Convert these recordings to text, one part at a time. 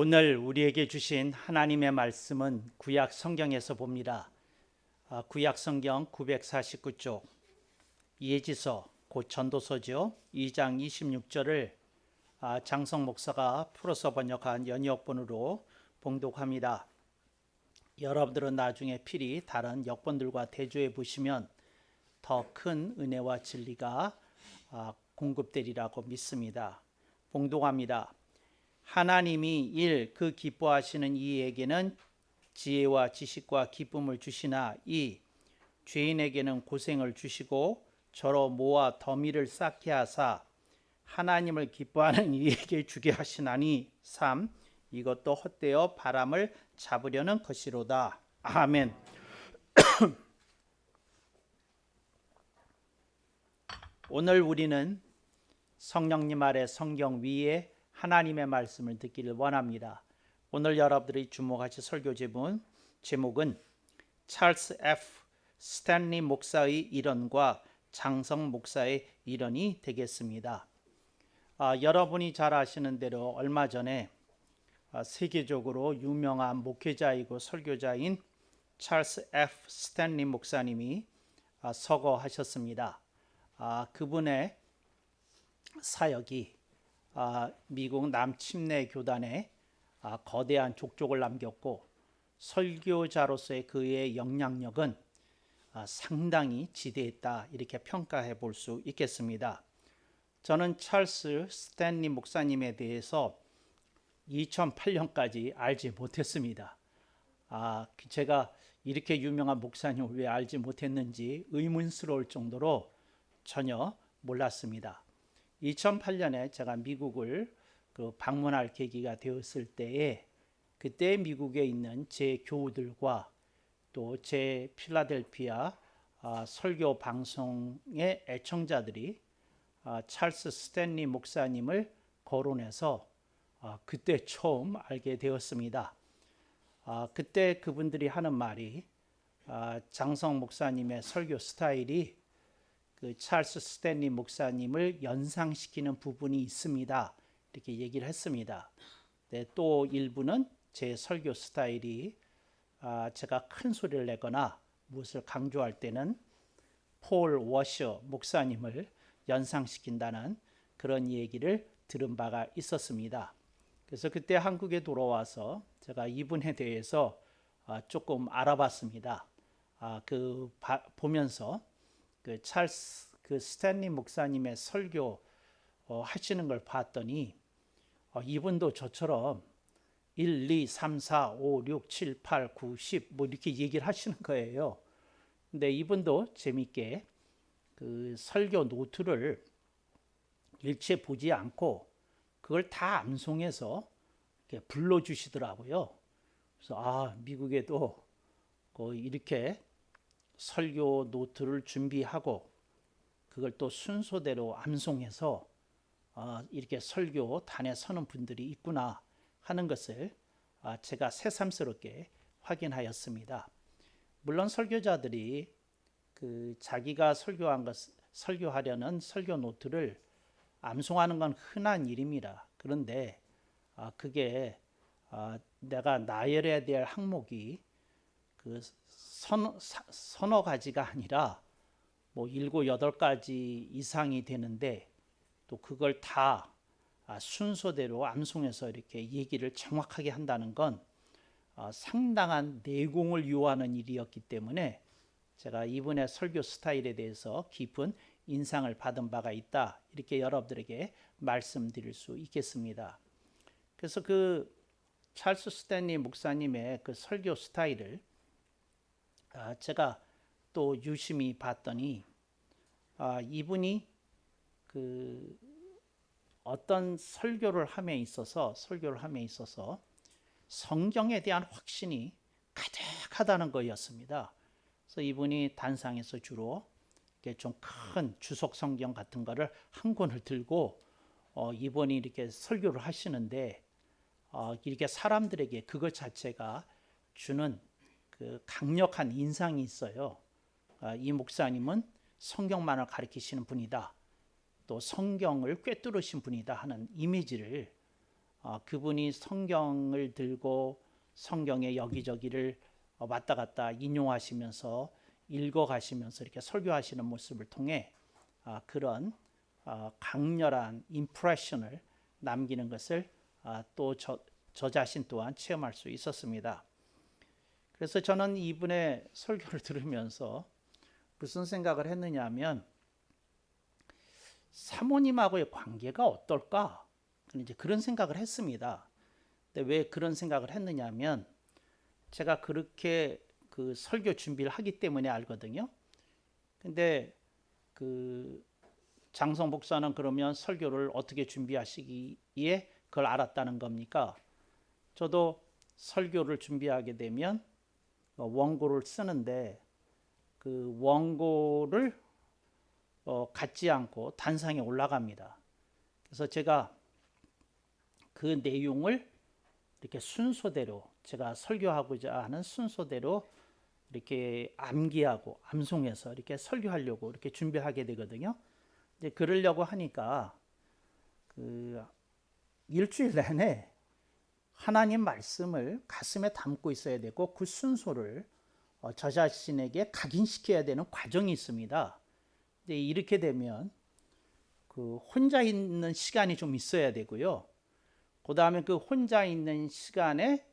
오늘 우리에게 주신 하나님의 말씀은 구약 성경에서 봅니다. 구약 성경 949쪽 예지서 곧 전도서죠. 2장 26절을 장성 목사가 풀어서 번역한 연역본으로 봉독합니다. 여러분들은 나중에 필히 다른 역본들과 대조해 보시면 더 큰 은혜와 진리가 공급되리라고 믿습니다. 봉독합니다. 하나님이 그 기뻐하시는 이에게는 지혜와 지식과 기쁨을 주시나 이 죄인에게는 고생을 주시고 저로 모아 더미를 쌓게 하사 하나님을 기뻐하는 이에게 주게 하시나니 3. 이것도 헛되어 바람을 잡으려는 것이로다. 아멘. 오늘 우리는 성령님 아래 성경 위에 하나님의 말씀을 듣기를 원합니다. 오늘 여러분들이 주목하실 설교 제목은 찰스 F. 스탠리 목사의 일언과 장성 목사의 일언이 되겠습니다. 여러분이 잘 아시는 대로 얼마 전에 세계적으로 유명한 목회자이고 설교자인 찰스 F. 스탠리 목사님이 서거하셨습니다. 그분의 사역이 미국 남침내 교단에 거대한 족적을 남겼고 설교자로서의 그의 영향력은 상당히 지대했다 이렇게 평가해 볼 수 있겠습니다. 저는 찰스 스탠리 목사님에 대해서 2008년까지 알지 못했습니다. 제가 이렇게 유명한 목사님을 왜 알지 못했는지 의문스러울 정도로 전혀 몰랐습니다. 2008년에 제가 미국을 방문할 계기가 되었을 때에 그때 미국에 있는 제 교우들과 또 제 필라델피아 설교 방송의 애청자들이 찰스 스탠리 목사님을 거론해서 그때 처음 알게 되었습니다. 그때 그분들이 하는 말이 장성 목사님의 설교 스타일이 찰스 스탠리 목사님을 연상시키는 부분이 있습니다. 이렇게 얘기를 했습니다. 네, 또 일부는 제 설교 스타일이 제가 큰 소리를 내거나 무엇을 강조할 때는 폴 워셔 목사님을 연상시킨다는 그런 얘기를 들은 바가 있었습니다. 그래서 그때 한국에 돌아와서 제가 이분에 대해서 조금 알아봤습니다. 보면서 찰스 스탠리 목사님의 설교 하시는 걸 봤더니 이분도 저처럼 1, 2, 3, 4, 5, 6, 7, 8, 9, 10 뭐 이렇게 얘기를 하시는 거예요. 근데 이분도 재밌게 설교 노트를 일체 보지 않고 그걸 다 암송해서 이렇게 불러주시더라고요. 그래서 미국에도 이렇게 설교 노트를 준비하고 그걸 또 순서대로 암송해서 이렇게 설교단에 서는 분들이 있구나 하는 것을 제가 새삼스럽게 확인하였습니다. 물론 설교자들이 자기가 설교하려는 설교 노트를 암송하는 건 흔한 일입니다. 그런데 그게 내가 나열해야 될 항목이 서너 가지가 아니라 뭐 7, 8가지 이상이 되는데 또 그걸 다 순서대로 암송해서 이렇게 얘기를 정확하게 한다는 건 상당한 내공을 요하는 일이었기 때문에 제가 이분의 설교 스타일에 대해서 깊은 인상을 받은 바가 있다 이렇게 여러분들에게 말씀드릴 수 있겠습니다. 그래서 찰스 스탠리 목사님의 설교 스타일을 제가 또 유심히 봤더니 이분이 어떤 설교를 함에 있어서 성경에 대한 확신이 가득하다는 것이었습니다. 그래서 이분이 단상에서 주로 좀 큰 주석 성경 같은 거를 한 권을 들고 이분이 이렇게 설교를 하시는데 이렇게 사람들에게 그것 자체가 주는 강력한 인상이 있어요. 이 목사님은 성경만을 가르치시는 분이다. 또 성경을 꿰뚫으신 분이다 하는 이미지를 그분이 성경을 들고 성경의 여기저기를 왔다 갔다 인용하시면서 읽어가시면서 이렇게 설교하시는 모습을 통해 그런 강렬한 임프레션을 남기는 것을 또 저 자신 또한 체험할 수 있었습니다. 그래서 저는 이분의 설교를 들으면서 무슨 생각을 했느냐 하면 사모님하고의 관계가 어떨까? 이제 그런 생각을 했습니다. 근데 왜 그런 생각을 했느냐 하면 제가 그렇게 그 설교 준비를 하기 때문에 알거든요. 근데 그 장성 목사는 그러면 설교를 어떻게 준비하시기에 그걸 알았다는 겁니까? 저도 설교를 준비하게 되면 원고를 쓰는데 그 원고를 갖지 않고 단상에 올라갑니다. 그래서 제가 그 내용을 이렇게 순서대로 제가 설교하고자 하는 순서대로 이렇게 암기하고 암송해서 이렇게 설교하려고 이렇게 준비하게 되거든요. 이제 그러려고 하니까 그 일주일 내내 하나님 말씀을 가슴에 담고 있어야 되고 그 순서를 저 자신에게 각인시켜야 되는 과정이 있습니다. 이제 이렇게 되면 그 혼자 있는 시간이 좀 있어야 되고요. 그 다음에 그 혼자 있는 시간에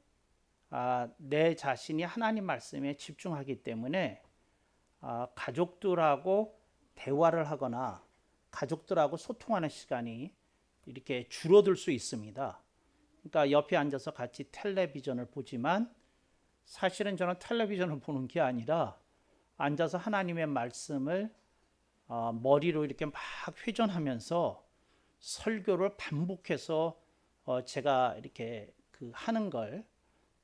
내 자신이 하나님 말씀에 집중하기 때문에 가족들하고 대화를 하거나 가족들하고 소통하는 시간이 이렇게 줄어들 수 있습니다. 그러니까 옆에 앉아서 같이 텔레비전을 보지만 사실은 저는 텔레비전을 보는 게 아니라 앉아서 하나님의 말씀을 머리로 이렇게 막 회전하면서 설교를 반복해서 제가 이렇게 그 하는 걸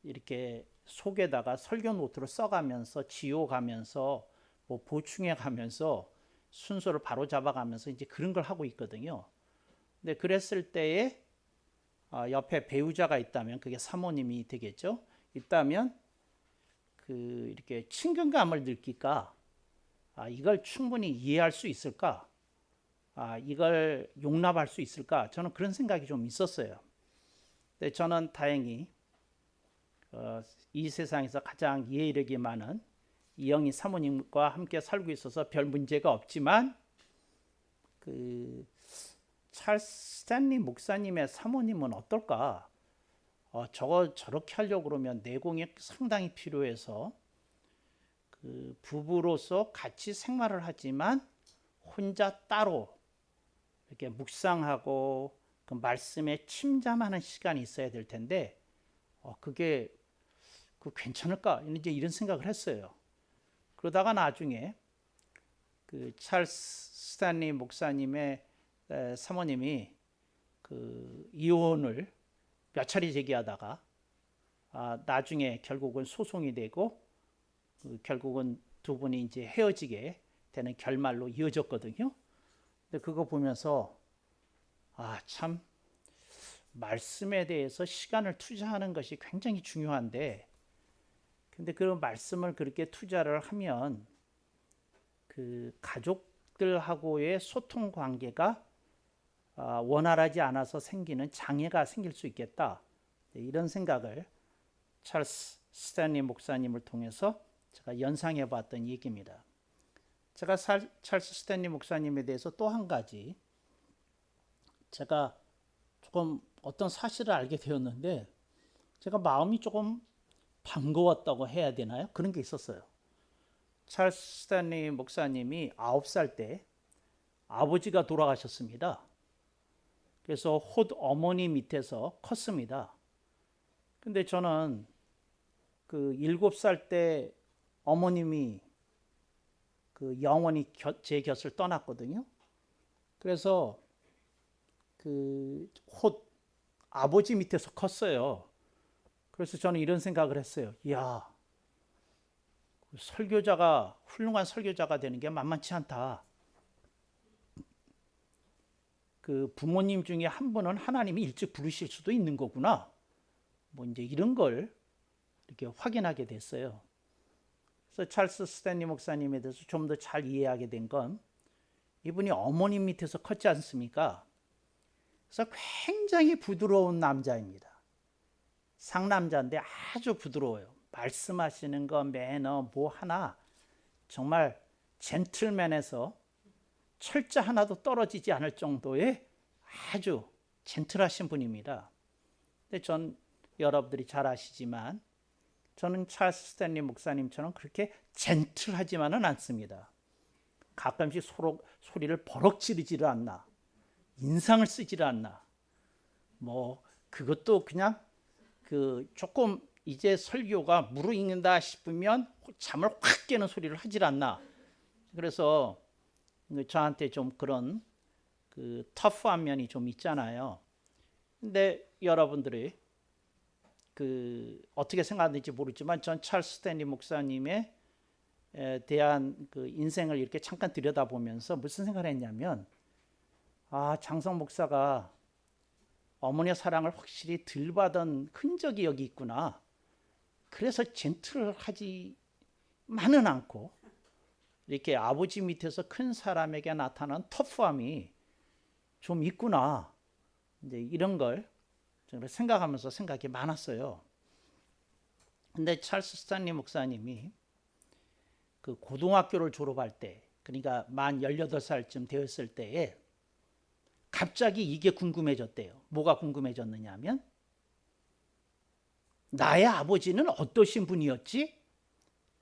이렇게 속에다가 설교 노트를 써가면서 지워가면서 뭐 보충해가면서 순서를 바로 잡아가면서 이제 그런 걸 하고 있거든요. 근데 그랬을 때에 옆에 배우자가 있다면 그게 사모님이 되겠죠. 있다면 그 이렇게 친근감을 느낄까? 이걸 충분히 이해할 수 있을까? 이걸 용납할 수 있을까? 저는 그런 생각이 좀 있었어요. 근데 저는 다행히 이 세상에서 가장 이해력이 많은 이영희 사모님과 함께 살고 있어서 별 문제가 없지만 그 찰스 스탠리 목사님의 사모님은 어떨까? 저렇게 하려고 그러면 내공이 상당히 필요해서 그 부부로서 같이 생활을 하지만 혼자 따로 이렇게 묵상하고 그 말씀에 침잠하는 시간이 있어야 될 텐데 그게 괜찮을까? 이제 이런 생각을 했어요. 그러다가 나중에 그 찰스 스탠리 목사님의 사모님이 그 이혼을 몇 차례 제기하다가 나중에 결국은 소송이 되고 결국은 두 분이 이제 헤어지게 되는 결말로 이어졌거든요. 근데 그거 보면서 참 말씀에 대해서 시간을 투자하는 것이 굉장히 중요한데 근데 그 말씀을 그렇게 투자를 하면 그 가족들하고의 소통 관계가 원활하지 않아서 생기는 장애가 생길 수 있겠다. 이런 생각을 찰스 스탠리 목사님을 통해서 제가 연상해 봤던 얘기입니다. 제가 찰스 스탠리 목사님에 대해서 또 한 가지 제가 조금 어떤 사실을 알게 되었는데 제가 마음이 조금 반가웠다고 해야 되나요? 그런 게 있었어요. 찰스 스탠리 목사님이 9살 때 아버지가 돌아가셨습니다. 그래서 홑 어머니 밑에서 컸습니다. 근데 저는 그 7살 때 어머님이 그 영원히 제 곁을 떠났거든요. 그래서 그 홑 아버지 밑에서 컸어요. 그래서 저는 이런 생각을 했어요. 이야, 설교자가 훌륭한 설교자가 되는 게 만만치 않다. 그 부모님 중에 한 분은 하나님이 일찍 부르실 수도 있는 거구나. 뭐 이제 이런 걸 이렇게 확인하게 됐어요. 그래서 찰스 스탠리 목사님에 대해서 좀 더 잘 이해하게 된 건 이분이 어머님 밑에서 컸지 않습니까? 그래서 굉장히 부드러운 남자입니다. 상남자인데 아주 부드러워요. 말씀하시는 거, 매너 뭐 하나 정말 젠틀맨에서 철자 하나도 떨어지지 않을 정도의 아주 젠틀하신 분입니다. 근데 전 여러분들이 잘 아시지만 저는 찰스 스탠리 목사님처럼 그렇게 젠틀하지만은 않습니다. 가끔씩 소리를 버럭 지르지를 않나, 인상을 쓰지를 않나, 뭐 그것도 그냥 조금 이제 설교가 무르익는다 싶으면 잠을 확 깨는 소리를 하질 않나. 그래서 저한테 좀 그런 터프한 면이 좀 있잖아요. 근데 여러분들이 어떻게 생각하는지 모르지만 전 찰스 스탠리 목사님에 대한 인생을 이렇게 잠깐 들여다보면서 무슨 생각을 했냐면, 장성 목사가 어머니의 사랑을 확실히 덜 받은 흔적이 여기 있구나. 그래서 젠틀하지만은 않고 이렇게 아버지 밑에서 큰 사람에게 나타나는 터프함이 좀 있구나. 이제 이런 걸 생각하면서 생각이 많았어요. 근데 찰스 스탠리 목사님이 고등학교를 졸업할 때, 그러니까 만 18살쯤 되었을 때에 갑자기 이게 궁금해졌대요. 뭐가 궁금해졌느냐면, 나의 아버지는 어떠신 분이었지?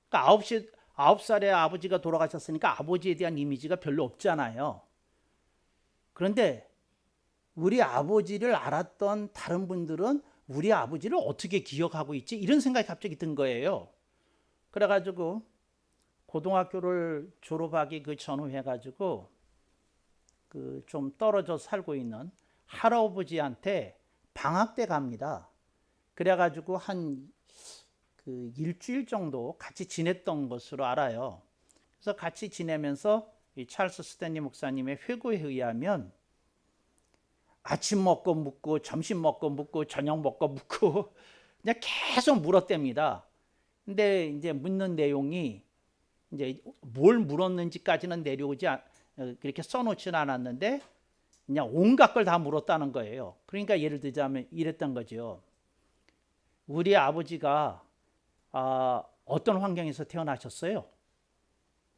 그러니까 9살에 아버지가 돌아가셨으니까 아버지에 대한 이미지가 별로 없잖아요. 그런데 우리 아버지를 알았던 다른 분들은 우리 아버지를 어떻게 기억하고 있지? 이런 생각이 갑자기 든 거예요. 그래가지고 고등학교를 졸업하기 전후 해가지고 좀 떨어져 살고 있는 할아버지한테 방학 때 갑니다. 그래가지고 한 일주일 정도 같이 지냈던 것으로 알아요. 그래서 같이 지내면서 이 찰스 스탠리 목사님의 회고에 의하면 아침 먹고 묻고 점심 먹고 묻고 저녁 먹고 묻고 그냥 계속 물었답니다. 근데 이제 묻는 내용이 이제 뭘 물었는지까지는 내려오지 그렇게 써놓지는 않았는데 그냥 온갖 걸 다 물었다는 거예요. 그러니까 예를 들자면 이랬던 거죠. 우리 아버지가 어떤 환경에서 태어나셨어요?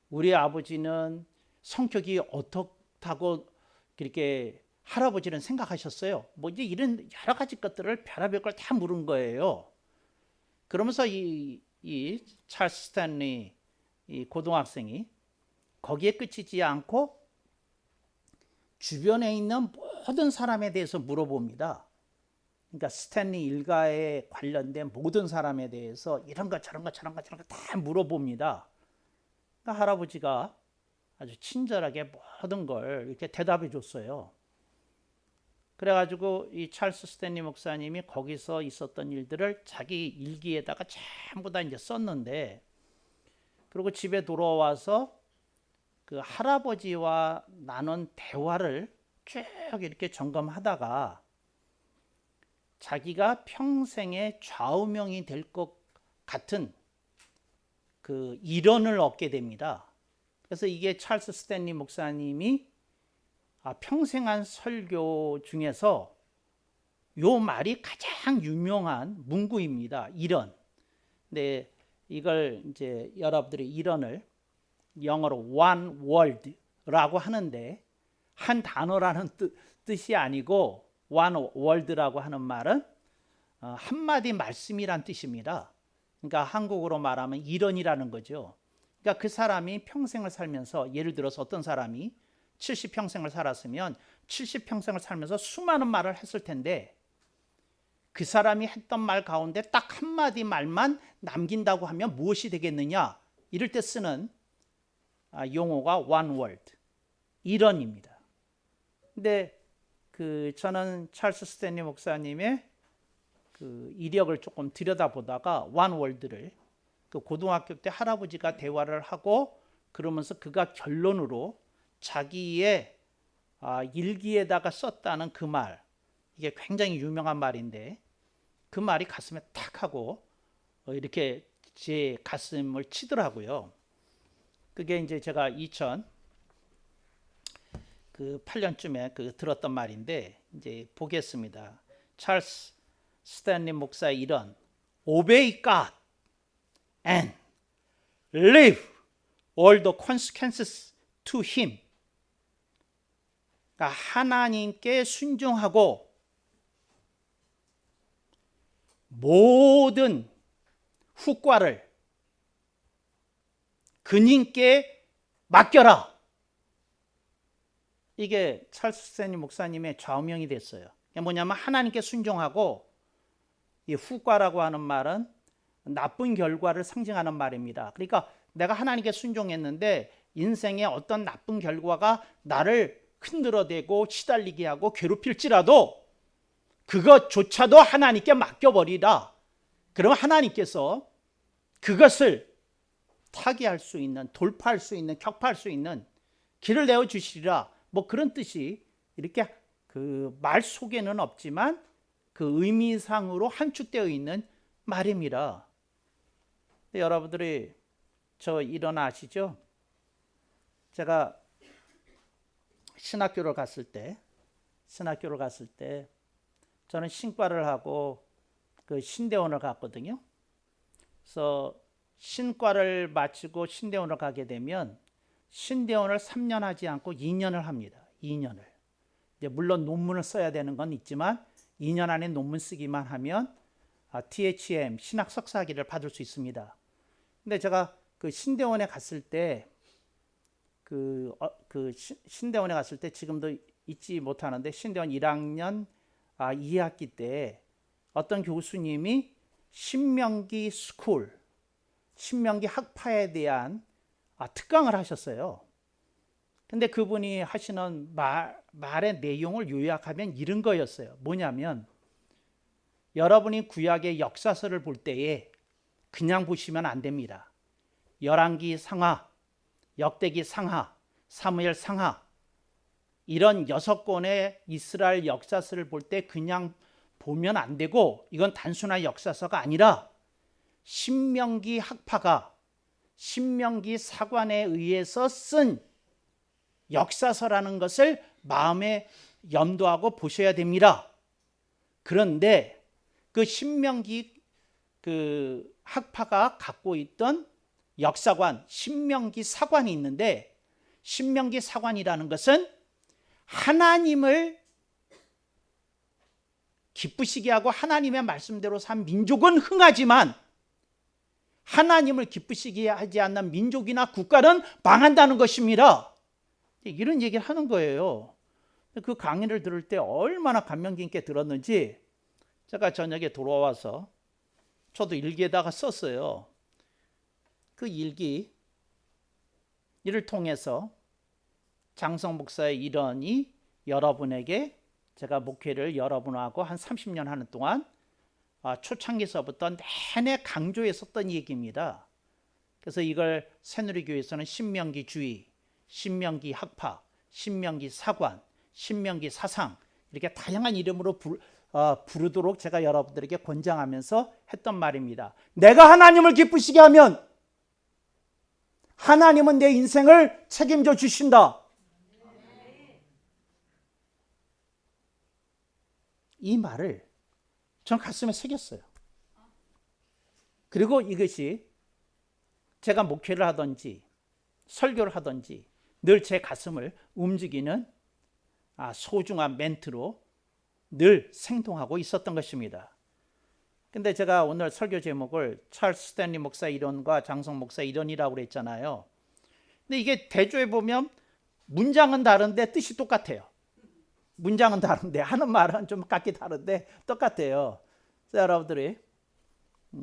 우리 아버지는 성격이 어떻다고 그렇게 할아버지는 생각하셨어요? 뭐 이제 이런 여러 가지 것들을 별의별 걸 다 물은 거예요. 그러면서 이 찰스 스탠리 이 고등학생이 거기에 그치지 않고 주변에 있는 모든 사람에 대해서 물어봅니다. 그러니까 스탠리 일가에 관련된 모든 사람에 대해서 이런 거 저런 거 저런 거 저런 거 다 물어봅니다. 그러니까 할아버지가 아주 친절하게 모든 걸 이렇게 대답해 줬어요. 그래가지고 이 찰스 스탠리 목사님이 거기서 있었던 일들을 자기 일기에다가 전부 다 이제 썼는데, 그리고 집에 돌아와서 할아버지와 나눈 대화를 쭉 이렇게 점검하다가 자기가 평생의 좌우명이 될 것 같은 일언을 얻게 됩니다. 그래서 이게 찰스 스탠리 목사님이 평생 한 설교 중에서 요 말이 가장 유명한 문구입니다. 일언. 근데 이걸 이제 여러분들이 일언을 영어로 one word라고 하는데, 한 단어라는 뜻이 아니고 one word라고 하는 말은 한마디 말씀이란 뜻입니다. 그러니까 한국어로 말하면 일언이라는 거죠. 그러니까 그 사람이 평생을 살면서, 예를 들어서 어떤 사람이 70평생을 살았으면 70평생을 살면서 수많은 말을 했을 텐데, 그 사람이 했던 말 가운데 딱 한마디 말만 남긴다고 하면 무엇이 되겠느냐? 이럴 때 쓰는 용어가 one word, 일언입니다. 근데 저는 찰스 스탠리 목사님의 이력을 조금 들여다보다가 one word를 고등학교 때 할아버지가 대화를 하고 그러면서 그가 결론으로 자기의 일기에다가 썼다는 그 말, 이게 굉장히 유명한 말인데 그 말이 가슴에 탁 하고 이렇게 제 가슴을 치더라고요. 그게 이제 제가 2008년쯤에 들었던 말인데, 이제 보겠습니다. 찰스 스탠리 목사의 이런 Obey God and leave all the consequences to Him. 그러니까 하나님께 순종하고 모든 후과를 그님께 맡겨라. 이게 찰스 스탠리 목사님의 좌우명이 됐어요. 이게 뭐냐면 하나님께 순종하고, 이 후과라고 하는 말은 나쁜 결과를 상징하는 말입니다. 그러니까 내가 하나님께 순종했는데 인생에 어떤 나쁜 결과가 나를 흔들어대고 시달리게 하고 괴롭힐지라도 그것조차도 하나님께 맡겨버리라. 그럼 하나님께서 그것을 타개할 수 있는, 돌파할 수 있는, 격파할 수 있는 길을 내어주시리라. 뭐 그런 뜻이 이렇게 그 말 속에는 없지만 그 의미상으로 함축되어 있는 말입니다. 여러분들이 저 일어나 아시죠? 제가 신학교를 갔을 때 저는 신과를 하고 그 신대원을 갔거든요. 그래서 신과를 마치고 신대원을 가게 되면 신대원을 3년 하지 않고 2년을 합니다. 2년을. 이제 물론 논문을 써야 되는 건 있지만 2년 안에 논문 쓰기만 하면 THM 신학 석사학위를 받을 수 있습니다. 근데 제가 그 신대원에 갔을 때 신대원에 갔을 때 지금도 잊지 못하는데 신대원 1학년 2학기 때 어떤 교수님이 신명기 스쿨, 신명기 학파에 대한 특강을 하셨어요. 근데 그분이 하시는 말의 내용을 요약하면 이런 거였어요. 뭐냐면 여러분이 구약의 역사서를 볼 때에 그냥 보시면 안 됩니다. 열왕기 상하, 역대기 상하, 사무엘 상하, 이런 6권의 이스라엘 역사서를 볼 때 그냥 보면 안 되고, 이건 단순한 역사서가 아니라 신명기 학파가 신명기 사관에 의해서 쓴 역사서라는 것을 마음에 염두하고 보셔야 됩니다. 그런데 그 신명기 그 학파가 갖고 있던 역사관, 신명기 사관이 있는데, 신명기 사관이라는 것은 하나님을 기쁘시게 하고 하나님의 말씀대로 산 민족은 흥하지만 하나님을 기쁘시게 하지 않는 민족이나 국가는 망한다는 것입니다. 이런 얘기를 하는 거예요. 그 강의를 들을 때 얼마나 감명 깊게 들었는지 제가 저녁에 돌아와서 저도 일기에다가 썼어요. 그 일기, 이를 통해서 장성 목사의 일언이 여러분에게, 제가 목회를 여러분하고 한 30년 하는 동안 초창기서부터 내내 강조했었던 얘기입니다. 그래서 이걸 새누리교회에서는 신명기주의, 신명기 학파, 신명기 사관, 신명기 사상, 이렇게 다양한 이름으로 부르도록 제가 여러분들에게 권장하면서 했던 말입니다. 내가 하나님을 기쁘시게 하면 하나님은 내 인생을 책임져 주신다. 이 말을 전 가슴에 새겼어요. 그리고 이것이 제가 목회를 하든지 설교를 하든지 늘 제 가슴을 움직이는 소중한 멘트로 늘 생동하고 있었던 것입니다. 근데 제가 오늘 설교 제목을 찰스 스탠리 목사 이론과 장성 목사 이론이라고 그랬잖아요. 근데 이게 대조해 보면 문장은 다른데 뜻이 똑같아요. 문장은 다른데 하는 말은 좀 각기 다른데 똑같아요. 그래서 여러분들이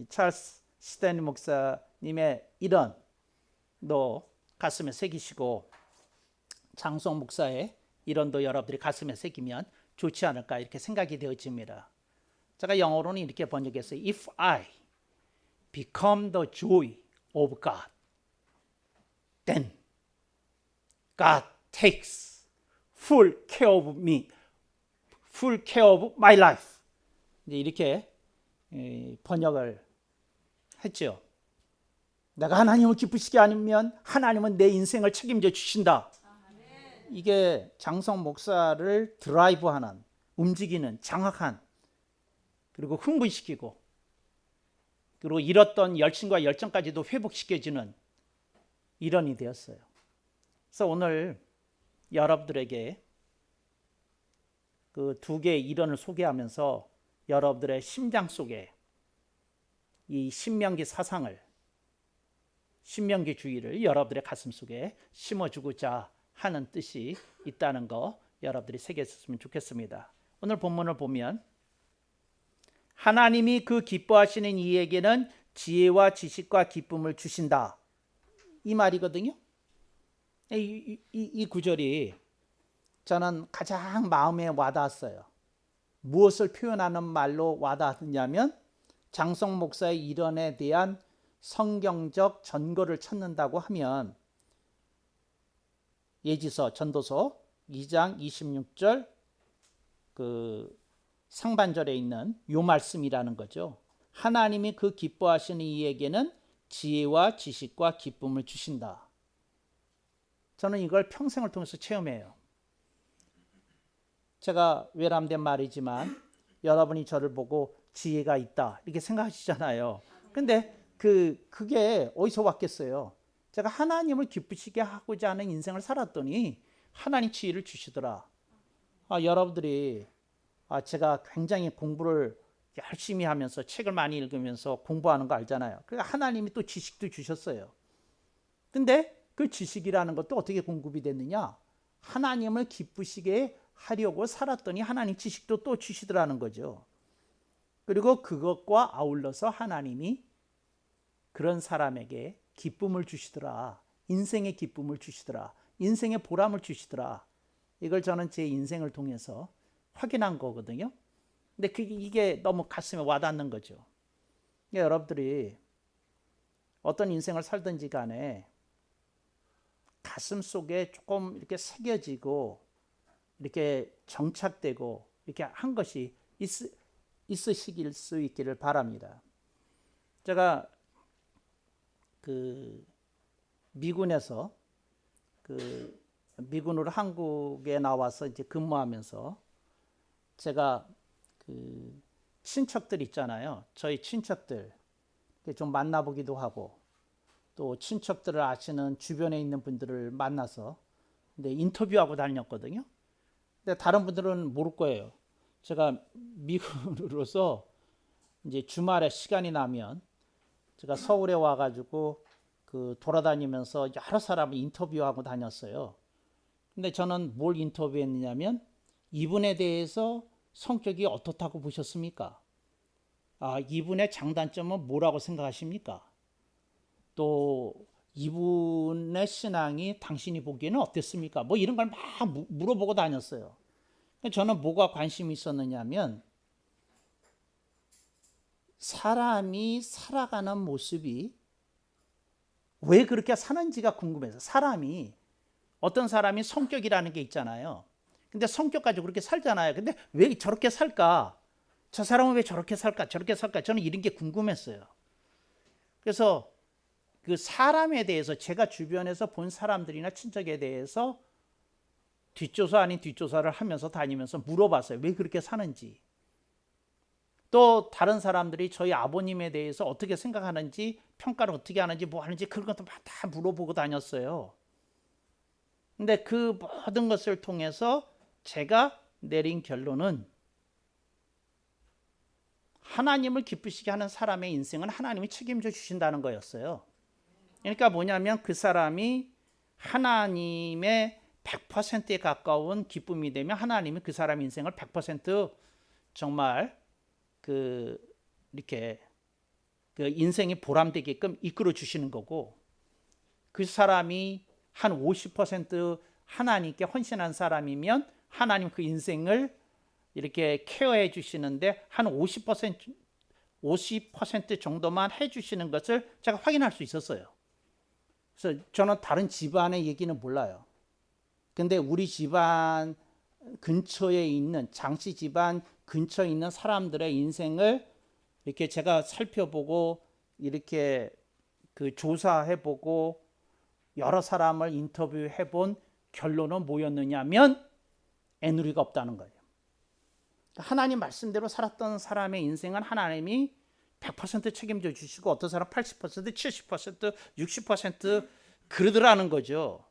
찰스 스탠리 목사님의 이론도 가슴에 새기시고 장성 목사의 이론도 여러분들이 가슴에 새기면 좋지 않을까, 이렇게 생각이 되어집니다. 제가 영어로는 이렇게 번역했어요. If I become the joy of God, then God takes full care of me, full care of my life. 이제 이렇게 번역을 했죠. 내가 하나님을 기쁘시게 하면 하나님은 내 인생을 책임져 주신다. 이게 장성 목사를 드라이브하는, 움직이는 장악한, 그리고 흥분시키고, 그리고 잃었던 열심과 열정까지도 회복시켜주는 일원이 되었어요. 그래서 오늘 여러분들에게 그 두 개의 일원을 소개하면서 여러분들의 심장 속에 이 신명기 사상을, 신명기 주의를 여러분들의 가슴 속에 심어주고자 하는 뜻이 있다는 거 여러분들이 새겼으면 좋겠습니다. 오늘 본문을 보면 하나님이 그 기뻐하시는 이에게는 지혜와 지식과 기쁨을 주신다, 이 말이거든요. 이 구절이 저는 가장 마음에 와닿았어요. 무엇을 표현하는 말로 와닿았냐면 장성 목사의 일원에 대한 성경적 전거를 찾는다고 하면 예지서 전도서 2장 26절 그 상반절에 있는 요 말씀이라는 거죠. 하나님이 그 기뻐하시는 이에게는 지혜와 지식과 기쁨을 주신다. 저는 이걸 평생을 통해서 체험해요. 제가 외람된 말이지만 여러분이 저를 보고 지혜가 있다 이렇게 생각하시잖아요. 근데 그게 어디서 왔겠어요? 제가 하나님을 기쁘시게 하고자 하는 인생을 살았더니 하나님 지혜를 주시더라. 여러분들이 제가 굉장히 공부를 열심히 하면서 책을 많이 읽으면서 공부하는 거 알잖아요. 그러니까 하나님이 또 지식도 주셨어요. 근데 그 지식이라는 것도 어떻게 공급이 됐느냐? 하나님을 기쁘시게 하려고 살았더니 하나님 지식도 또 주시더라는 거죠. 그리고 그것과 아울러서 하나님이 그런 사람에게 기쁨을 주시더라. 인생의 기쁨을 주시더라. 인생의 보람을 주시더라. 이걸 저는 제 인생을 통해서 확인한 거거든요. 근데 이게 너무 가슴에 와닿는 거죠. 그러니까 여러분들이 어떤 인생을 살든지 간에 가슴 속에 조금 이렇게 새겨지고 이렇게 정착되고 이렇게 한 것이 있으실 수 있기를 바랍니다. 제가 그 미군에서 미군으로 한국에 나와서 이제 근무하면서 제가 그 친척들 있잖아요. 저희 친척들 좀 만나보기도 하고 또 친척들을 아시는 주변에 있는 분들을 만나서 근데 인터뷰하고 다녔거든요. 근데 다른 분들은 모를 거예요. 제가 미군으로서 이제 주말에 시간이 나면 제가 서울에 와가지고 돌아다니면서 여러 사람을 인터뷰하고 다녔어요. 근데 저는 뭘 인터뷰했느냐면 이분에 대해서 성격이 어떻다고 보셨습니까? 이분의 장단점은 뭐라고 생각하십니까? 또 이분의 신앙이 당신이 보기에는 어땠습니까? 뭐 이런 걸 막 물어보고 다녔어요. 저는 뭐가 관심이 있었느냐면 사람이 살아가는 모습이 왜 그렇게 사는지가 궁금해서. 어떤 사람이 성격이라는 게 있잖아요. 근데 성격 가지고 그렇게 살잖아요. 근데 왜 저렇게 살까? 저 사람은 왜 저렇게 살까? 저렇게 살까? 저는 이런 게 궁금했어요. 그래서 그 사람에 대해서 제가 주변에서 본 사람들이나 친척에 대해서 뒷조사 아닌 뒷조사를 하면서 다니면서 물어봤어요. 왜 그렇게 사는지. 또 다른 사람들이 저희 아버님에 대해서 어떻게 생각하는지, 평가를 어떻게 하는지, 뭐 하는지 그런 것도 다 물어보고 다녔어요. 근데 그 모든 것을 통해서 제가 내린 결론은 하나님을 기쁘시게 하는 사람의 인생은 하나님이 책임져 주신다는 거였어요. 그러니까 뭐냐면 그 사람이 하나님의 100%에 가까운 기쁨이 되면 하나님이 그 사람 인생을 100% 정말 이렇게 인생이 보람되게끔 이끌어 주시는 거고, 그 사람이 한 50% 하나님께 헌신한 사람이면 하나님 그 인생을 이렇게 케어해 주시는데 한 50% 정도만 해 주시는 것을 제가 확인할 수 있었어요. 그래서 저는 다른 집안의 얘기는 몰라요. 근데 우리 집안 근처에 있는, 장씨 집안 근처에 있는 사람들의 인생을 이렇게 제가 살펴보고 이렇게 조사해보고 여러 사람을 인터뷰해본 결론은 뭐였느냐면 애누리가 없다는 거예요. 하나님 말씀대로 살았던 사람의 인생은 하나님이 100% 책임져 주시고 어떤 사람 80%, 70%, 60% 그러더라는 거죠.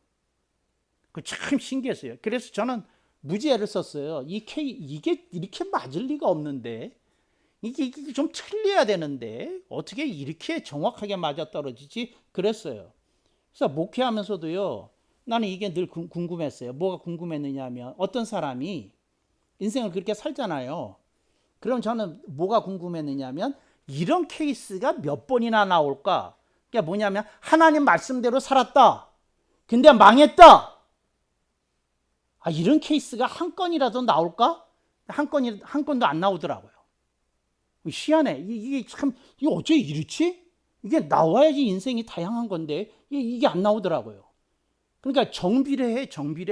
그 참 신기했어요. 그래서 저는 무지해를 썼어요. 이게 이렇게 맞을 리가 없는데 이게 좀 틀려야 되는데 어떻게 이렇게 정확하게 맞아떨어지지? 그랬어요. 그래서 목회하면서도요. 나는 이게 늘 궁금했어요. 뭐가 궁금했느냐 하면 어떤 사람이 인생을 그렇게 살잖아요. 그럼 저는 뭐가 궁금했느냐 하면 이런 케이스가 몇 번이나 나올까? 그게 뭐냐면 하나님 말씀대로 살았다. 근데 망했다. 이런 케이스가 한 건이라도 나올까? 한 건도 안 나오더라고요. 희한해. 이게 어째 이렇지? 이게 나와야지 인생이 다양한 건데 이게 안 나오더라고요. 그러니까 정비례해.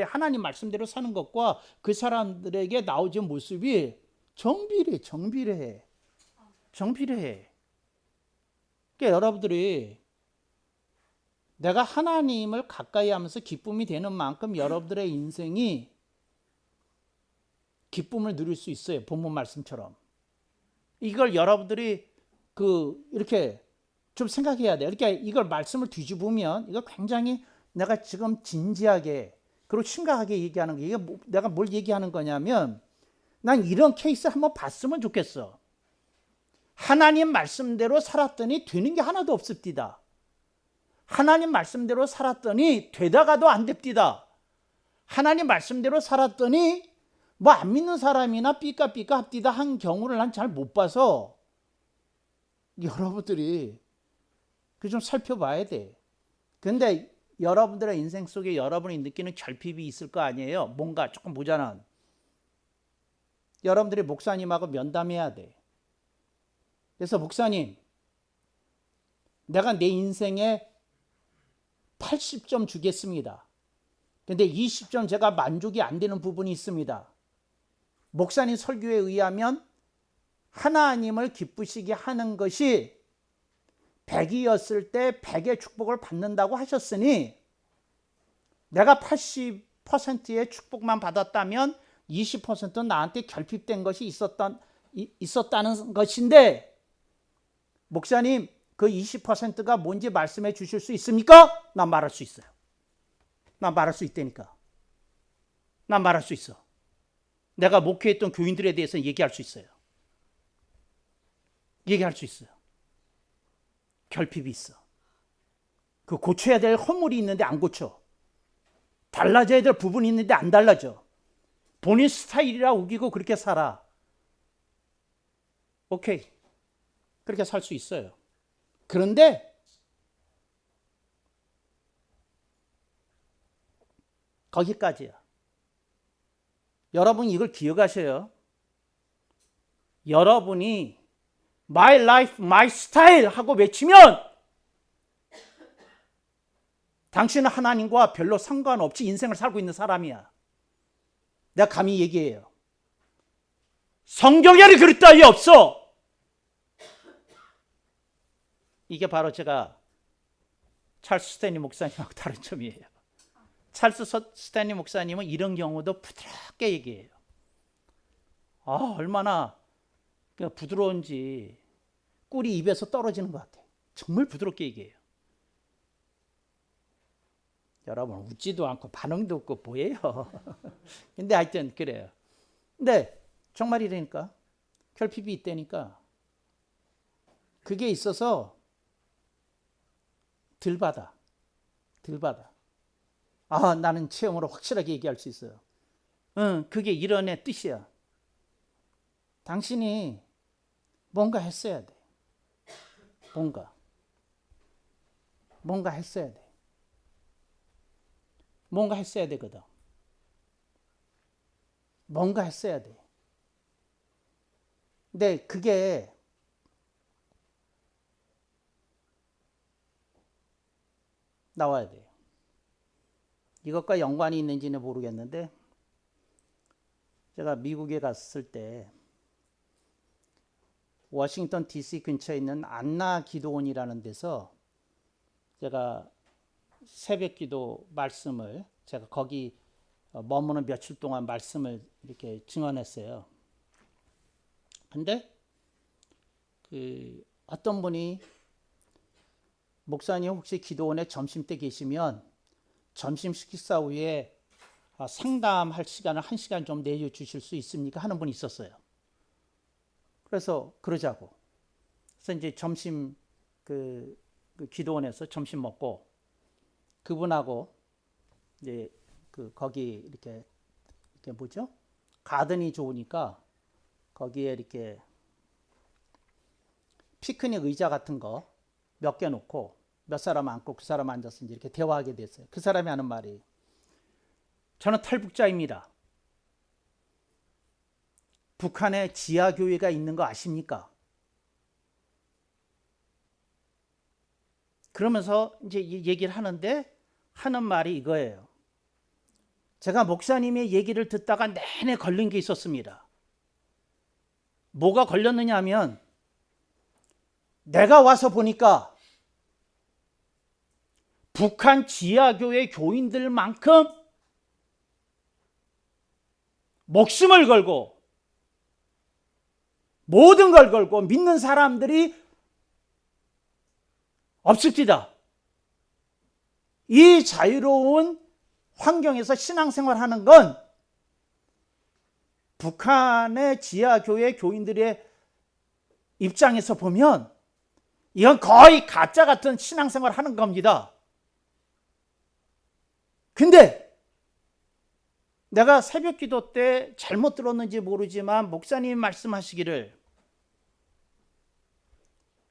하나님 말씀대로 사는 것과 그 사람들에게 나오는 모습이 정비례해. 그러니까 여러분들이 내가 하나님을 가까이 하면서 기쁨이 되는 만큼 여러분들의 인생이 기쁨을 누릴 수 있어요. 본문 말씀처럼. 이걸 여러분들이 이렇게 좀 생각해야 돼요. 그러니까 이걸 말씀을 뒤집으면 이거 굉장히 내가 지금 진지하게 그리고 심각하게 얘기하는 게 이게 내가 뭘 얘기하는 거냐면 난 이런 케이스 한번 봤으면 좋겠어. 하나님 말씀대로 살았더니 되는 게 하나도 없습니다. 하나님 말씀대로 살았더니 되다가도 안 됩니다. 하나님 말씀대로 살았더니 뭐 안 믿는 사람이나 삐까삐까 합디다 한 경우를 난 잘 못 봐서 여러분들이 그 좀 살펴봐야 돼. 근데 여러분들의 인생 속에 여러분이 느끼는 결핍이 있을 거 아니에요. 뭔가 조금 모자란. 여러분들이 목사님하고 면담해야 돼. 그래서 목사님, 내가 내 인생에 80점 주겠습니다. 근데 20점 제가 만족이 안 되는 부분이 있습니다. 목사님 설교에 의하면 하나님을 기쁘시게 하는 것이 100이었을 때 100의 축복을 받는다고 하셨으니 내가 80%의 축복만 받았다면 20%는 나한테 결핍된 것이 있었다는 것인데 목사님 그 20%가 뭔지 말씀해 주실 수 있습니까? 난 말할 수 있어요. 난 말할 수 있다니까. 난 말할 수 있어. 내가 목회했던 교인들에 대해서 얘기할 수 있어요. 얘기할 수 있어요. 결핍이 있어. 그 고쳐야 될 허물이 있는데 안 고쳐. 달라져야 될 부분이 있는데 안 달라져. 본인 스타일이라 우기고 그렇게 살아. 오케이. 그렇게 살 수 있어요. 그런데 거기까지야. 여러분 이걸 기억하셔요. 여러분이 My life, my style 하고 외치면 당신은 하나님과 별로 상관없이 인생을 살고 있는 사람이야. 내가 감히 얘기해요. 성경에는 그럴 따위 없어. 이게 바로 제가 찰스 스탠리 목사님하고 다른 점이에요. 찰스 스탠리 목사님은 이런 경우도 부드럽게 얘기해요. 얼마나 부드러운지 꿀이 입에서 떨어지는 것 같아요. 정말 부드럽게 얘기해요. 여러분 웃지도 않고 반응도 없고 뭐예요. 근데 하여튼 그래요. 근데 정말이라니까 결핍이 있다니까 그게 있어서 덜 받아. 나는 체험으로 확실하게 얘기할 수 있어요. 그게 이런 애 뜻이야. 당신이 뭔가 했어야 돼. 뭔가 했어야 돼. 뭔가 했어야 되거든. 뭔가 했어야 돼. 근데 그게 나와야 돼요. 이것과 연관이 있는지는 모르겠는데 제가 미국에 갔을 때 워싱턴 DC 근처에 있는 안나 기도원이라는 데서 제가 새벽 기도 말씀을 제가 거기 머무는 며칠 동안 말씀을 이렇게 증언했어요. 근데 어떤 분이 목사님 혹시 기도원에 점심 때 계시면 점심 식사 후에 상담할 시간을 1시간 좀 내주실 수 있습니까? 하는 분이 있었어요. 그래서 그러자고. 그래서 이제 점심 그 기도원에서 점심 먹고 그분하고 이제 거기 이렇게 뭐죠? 가든이 좋으니까 거기에 이렇게 피크닉 의자 같은 거 몇 개 놓고 몇 사람 앉고 그 사람 앉아서 이제 이렇게 대화하게 됐어요. 그 사람이 하는 말이 저는 탈북자입니다. 북한에 지하교회가 있는 거 아십니까? 그러면서 이제 얘기를 하는데 하는 말이 이거예요. 제가 목사님의 얘기를 듣다가 내내 걸린 게 있었습니다. 뭐가 걸렸느냐 하면 내가 와서 보니까 북한 지하교회 교인들만큼 목숨을 걸고 모든 걸 걸고 믿는 사람들이 없습니다. 이 자유로운 환경에서 신앙생활하는 건 북한의 지하교회 교인들의 입장에서 보면 이건 거의 가짜 같은 신앙생활을 하는 겁니다. 근데 내가 새벽 기도 때 잘못 들었는지 모르지만 목사님이 말씀하시기를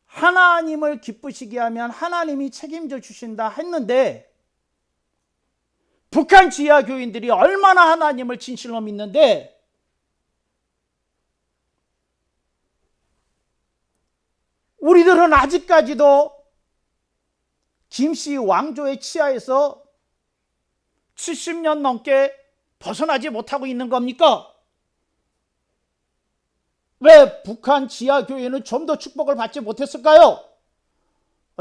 하나님을 기쁘시게 하면 하나님이 책임져 주신다 했는데 북한 지하 교인들이 얼마나 하나님을 진실로 믿는데 우리들은 아직까지도 김씨 왕조의 치하에서 70년 넘게 벗어나지 못하고 있는 겁니까? 왜 북한 지하교회는 좀 더 축복을 받지 못했을까요?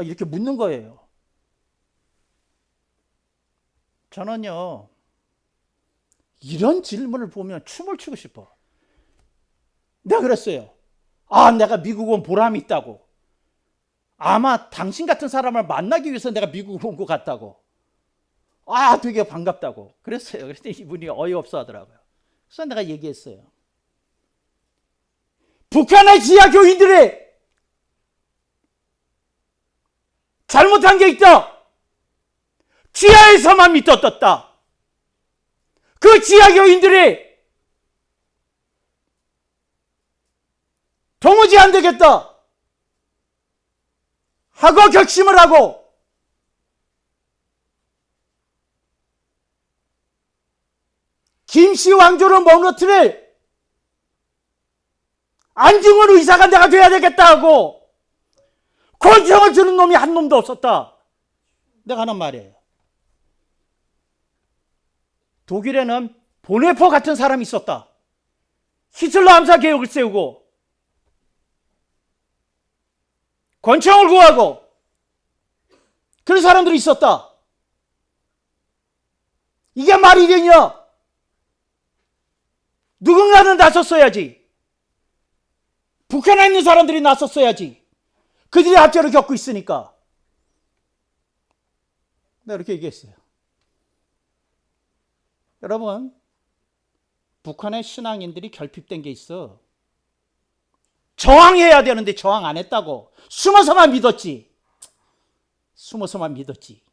이렇게 묻는 거예요. 저는요, 이런 질문을 보면 춤을 추고 싶어. 내가 그랬어요. 내가 미국 온 보람이 있다고. 아마 당신 같은 사람을 만나기 위해서 내가 미국 온 것 같다고. 되게 반갑다고. 그랬어요. 그랬더니 이분이 어이없어 하더라고요. 그래서 내가 얘기했어요. 북한의 지하 교인들이 잘못한 게 있다. 지하에서만 믿었다. 그 지하 교인들이 도무지 안 되겠다 하고 결심을 하고 김씨 왕조를 무너뜨릴 안중근 의사가 내가 돼야 되겠다 하고 권총을 주는 놈이 한 놈도 없었다. 내가 하는 말이에요. 독일에는 보네포 같은 사람이 있었다. 히틀러 암살 계획을 세우고 권총을 구하고 그런 사람들이 있었다. 이게 말이 되냐? 누군가는 나섰어야지. 북한에 있는 사람들이 나섰어야지. 그들이 합체를 겪고 있으니까. 내가 이렇게 얘기했어요. 여러분, 북한의 신앙인들이 결핍된 게 있어. 저항해야 되는데 저항 안 했다고. 숨어서만 믿었지. 숨어서만 믿었지.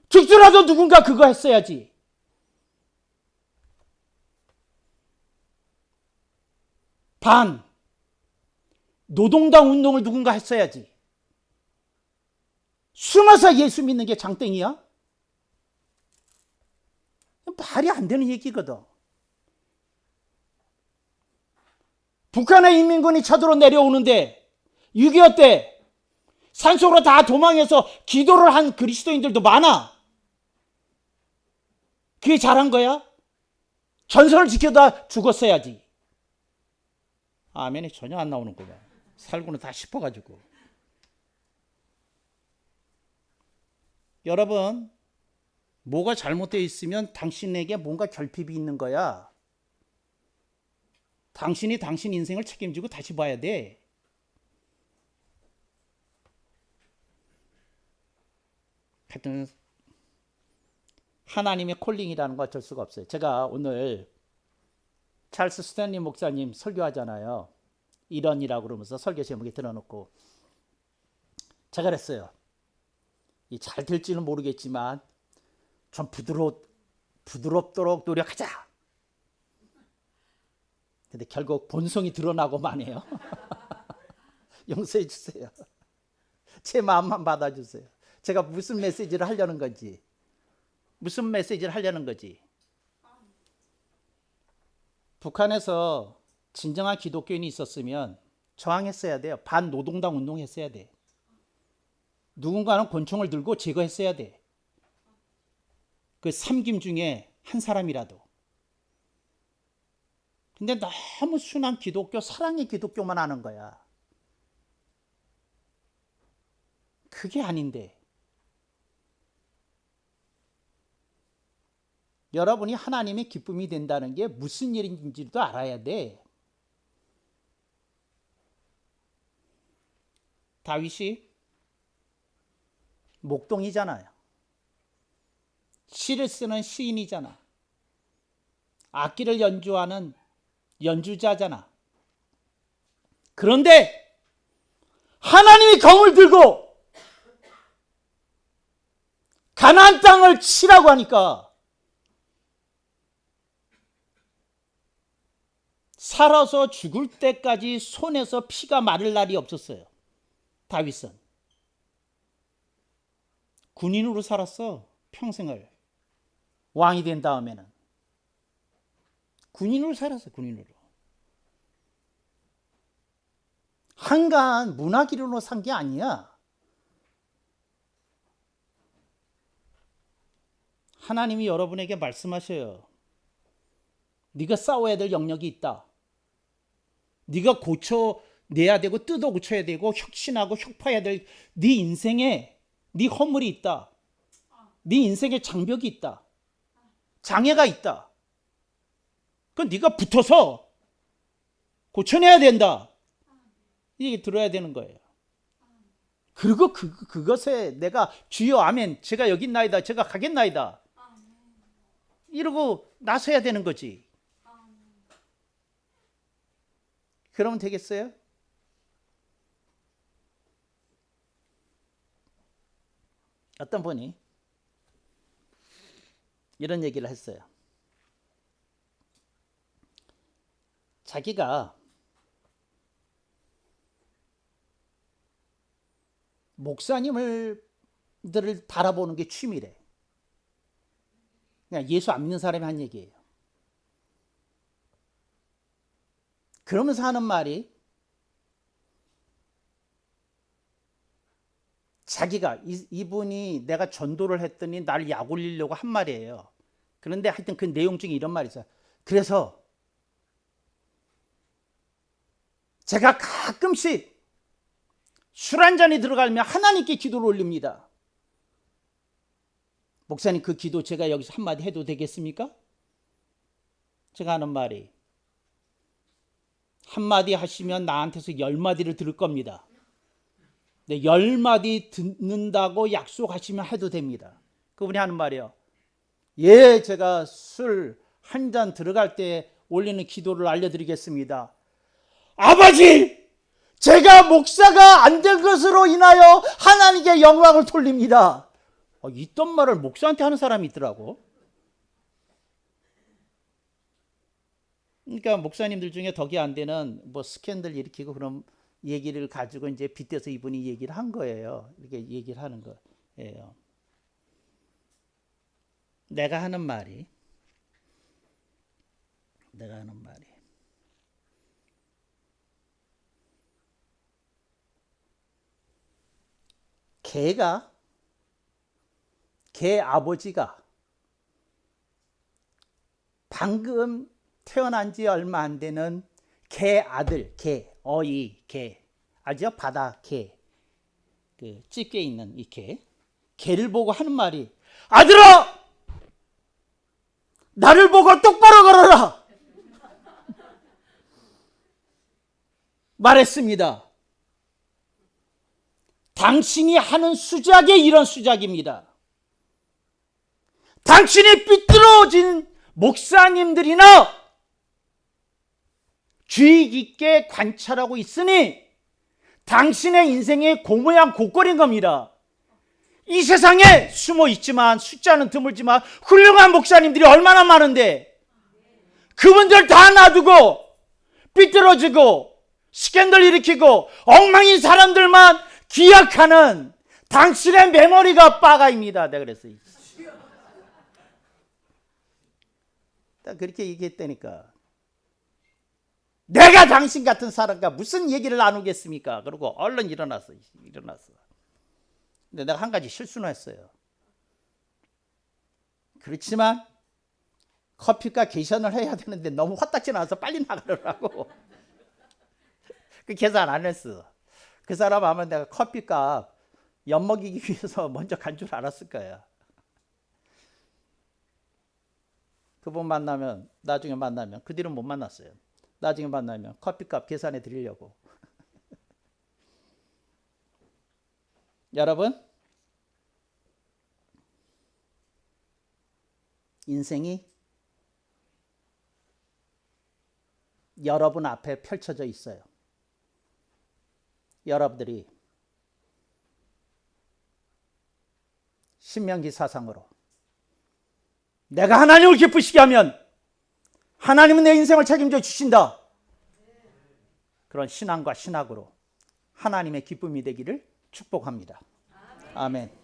죽더라도 누군가 그거 했어야지. 노동당 운동을 누군가 했어야지. 숨어서 예수 믿는 게 장땡이야? 말이 안 되는 얘기거든. 북한의 인민군이 쳐들어 내려오는데 6.25 때 산속으로 다 도망해서 기도를 한 그리스도인들도 많아. 그게 잘한 거야? 전선을 지켜다 죽었어야지. 아멘이 전혀 안 나오는구나. 살고는 다 싶어가지고. 여러분, 뭐가 잘못되어 있으면 당신에게 뭔가 결핍이 있는 거야. 당신이 당신 인생을 책임지고 다시 봐야 돼. 하여튼 하나님의 콜링이라는 거 어쩔 수가 없어요. 제가 오늘 찰스 스탠리 목사님 설교하잖아요. 이런이라고 그러면서 설교 제목에 들어놓고 제가 그랬어요. 잘 될지는 모르겠지만 좀 부드럽도록 노력하자. 근데 결국 본성이 드러나고 마네요. 용서해 주세요. 제 마음만 받아주세요. 제가 무슨 메시지를 하려는 건지. 북한에서 진정한 기독교인이 있었으면 저항했어야 돼요. 반노동당 운동했어야 돼. 누군가는 권총을 들고 제거했어야 돼. 그 삼김 중에 한 사람이라도. 근데 너무 순한 기독교, 사랑의 기독교만 하는 거야. 그게 아닌데. 여러분이 하나님의 기쁨이 된다는 게 무슨 일인지도 알아야 돼. 다윗이 목동이잖아요. 시를 쓰는 시인이잖아. 악기를 연주하는 연주자잖아. 그런데 하나님이 검을 들고 가나안 땅을 치라고 하니까 살아서 죽을 때까지 손에서 피가 마를 날이 없었어요. 다윗은 군인으로 살았어. 평생을. 왕이 된 다음에는 군인으로 살았어. 군인으로. 한가한 문화기류로 산 게 아니야. 하나님이 여러분에게 말씀하셔요. 네가 싸워야 될 영역이 있다. 네가 고쳐내야 되고 뜯어 고쳐야 되고 혁신하고 혁파해야 될 네 인생에 네 허물이 있다. 네 인생에 장벽이 있다. 장애가 있다. 그건 네가 붙어서 고쳐내야 된다. 이게 들어야 되는 거예요. 그리고 그것에 내가 주여 아멘 제가 여기 있나이다. 제가 가겠나이다. 이러고 나서야 되는 거지. 그러면 되겠어요? 어떤 분이 이런 얘기를 했어요. 자기가 목사님들을 바라보는 게 취미래. 그냥 예수 안 믿는 사람이 한 얘기예요. 그러면서 하는 말이 자기가 이분이 내가 전도를 했더니 나를 약 올리려고 한 말이에요. 그런데 하여튼 그 내용 중에 이런 말이 있어요. 그래서 제가 가끔씩 술 한 잔이 들어가면 하나님께 기도를 올립니다. 목사님 그 기도 제가 여기서 한마디 해도 되겠습니까? 제가 하는 말이 한마디 하시면 나한테서 10마디를 들을 겁니다. 네, 10마디 듣는다고 약속하시면 해도 됩니다. 그분이 하는 말이요. 예, 제가 술 한 잔 들어갈 때 올리는 기도를 알려드리겠습니다. 아버지, 제가 목사가 안 된 것으로 인하여 하나님께 영광을 돌립니다. 있던 말을 목사한테 하는 사람이 있더라고. 그러니까 목사님들 중에 덕이 안 되는 뭐 스캔들 일으키고 그런 얘기를 가지고 이제 빗대서 이분이 얘기를 한 거예요. 이렇게 얘기를 하는 거예요. 내가 하는 말이 개 아버지가 방금 태어난 지 얼마 안 되는 개 아들, 개 알죠? 바다 개, 그 집게 있는 이 개를 보고 하는 말이 아들아, 나를 보고 똑바로 걸어라. 말했습니다. 당신이 하는 수작이 이런 수작입니다. 당신이 삐뚤어진 목사님들이나 주의 깊게 관찰하고 있으니 당신의 인생의 고모양 고꼴인 겁니다. 이 세상에 숨어 있지만 숫자는 드물지만 훌륭한 목사님들이 얼마나 많은데 그분들 다 놔두고 삐뚤어지고 스캔들 일으키고 엉망인 사람들만 기억하는 당신의 메모리가 빠가입니다. 내가 그랬어요. 딱 그렇게 얘기했다니까. 내가 당신 같은 사람과 무슨 얘기를 나누겠습니까? 그러고 얼른 일어났어. 근데 내가 한 가지 실수는 했어요. 그렇지만 커피값 계산을 해야 되는데 너무 화딱지 나서 빨리 나가려고 그 계산 안 했어. 그 사람 아마 내가 커피값 엿먹이기 위해서 먼저 간 줄 알았을 거야. 그분 만나면 나중에 만나면 그 뒤로는 못 만났어요. 나중에 만나면 커피값 계산해 드리려고. 여러분, 인생이 여러분 앞에 펼쳐져 있어요. 여러분들이 신명기 사상으로 내가 하나님을 기쁘시게 하면 하나님은 내 인생을 책임져 주신다. 그런 신앙과 신학으로 하나님의 기쁨이 되기를 축복합니다. 아멘.